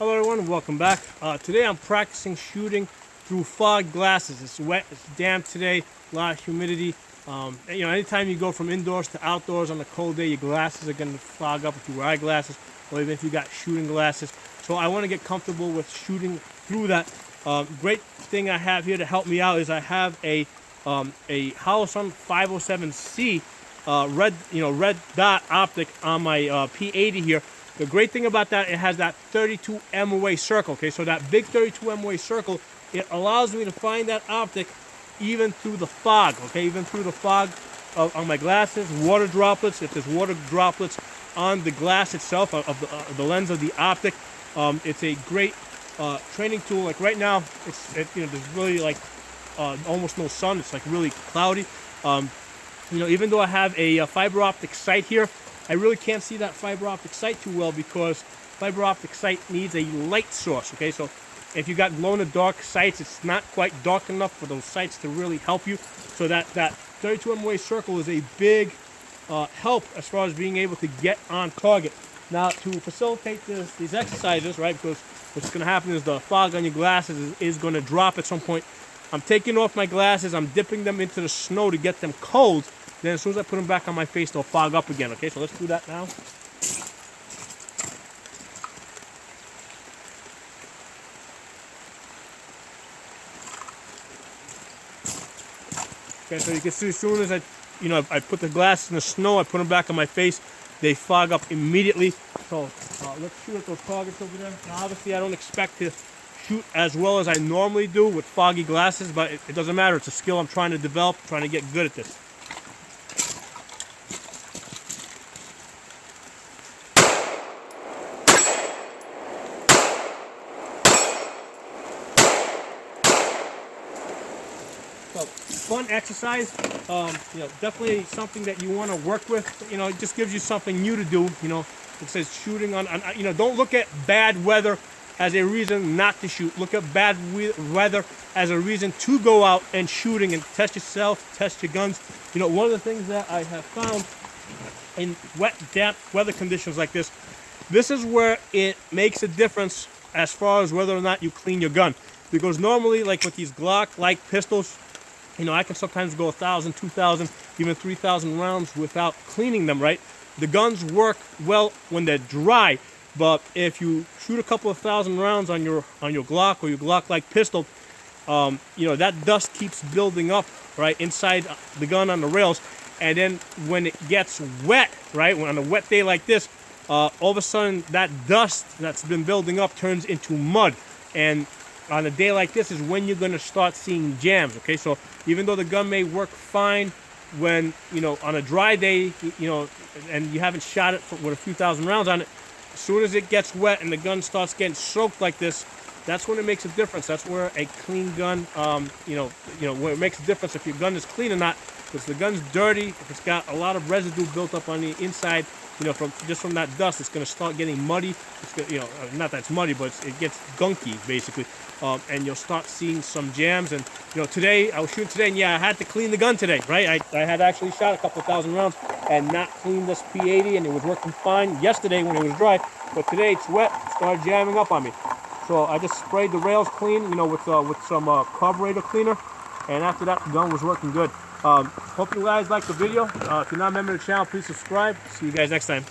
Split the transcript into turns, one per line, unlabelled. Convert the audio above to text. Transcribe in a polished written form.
Hello everyone, welcome back. Today I'm practicing shooting through fog glasses. It's wet, it's damp today, a lot of humidity. Anytime you go from indoors to outdoors on a cold day, your glasses are going to fog up if you wear eyeglasses, or even if you got shooting glasses. So I want to get comfortable with shooting through that. Great thing I have here to help me out is I have a Holosun 507C red dot optic on my P80 here. The great thing about that, it has that 32 MOA circle. Okay, so that big 32 MOA circle, it allows me to find that optic even through the fog. Okay, even through the fog on my glasses, water droplets. If there's water droplets on the glass itself of the lens of the optic, it's a great training tool. Like right now, there's really like almost no sun. It's like really cloudy. Even though I have a fiber optic sight here, I really can't see that fiber optic sight too well because fiber optic sight needs a light source. Okay, so if you got glow-in-the-dark sights, it's not quite dark enough for those sights to really help you. So that 32 MOA circle is a big help as far as being able to get on target. Now, to facilitate these exercises, right, because what's going to happen is the fog on your glasses is going to drop at some point. I'm taking off my glasses, I'm dipping them into the snow to get them cold. Then as soon as I put them back on my face, they'll fog up again. Okay, so let's do that now. Okay, so you can see as soon as I put the glasses in the snow, I put them back on my face, they fog up immediately. So let's shoot at those targets over there. Now, obviously, I don't expect to shoot as well as I normally do with foggy glasses, but it doesn't matter. It's a skill I'm trying to develop, trying to get good at this. So, fun exercise, definitely something that you want to work with. It just gives you something new to do. It says shooting on don't look at bad weather as a reason not to shoot. Look at bad weather as a reason to go out and shooting and test yourself, test your guns. One of the things that I have found in wet, damp weather conditions like this is where it makes a difference as far as whether or not you clean your gun. Because normally, like with these Glock-like pistols, I can sometimes go 1,000, 2,000, even 3,000 rounds without cleaning them, right? The guns work well when they're dry, but if you shoot a couple of thousand rounds on your Glock or your Glock-like pistol, that dust keeps building up, right, inside the gun on the rails, and then when it gets wet, right, on a wet day like this, all of a sudden that dust that's been building up turns into mud, and on a day like this is when you're going to start seeing jams. Okay, so even though the gun may work fine when on a dry day, and you haven't shot it with a few thousand rounds on it, as soon as it gets wet and the gun starts getting soaked like this, that's when it makes a difference. That's where a clean gun, where it makes a difference if your gun is clean or not. If the gun's dirty, if it's got a lot of residue built up on the inside, from that dust, it's going to start getting muddy. It's not that it's muddy, but it gets gunky basically, and you'll start seeing some jams. And today I was shooting today, and I had to clean the gun today, right? I had actually shot a couple of thousand rounds and not cleaned this P80, and it was working fine yesterday when it was dry. But today it's wet, it started jamming up on me. So I just sprayed the rails clean, with some carburetor cleaner, and after that the gun was working good. Hope you guys liked the video. If you're not a member of the channel, please subscribe. See you guys next time.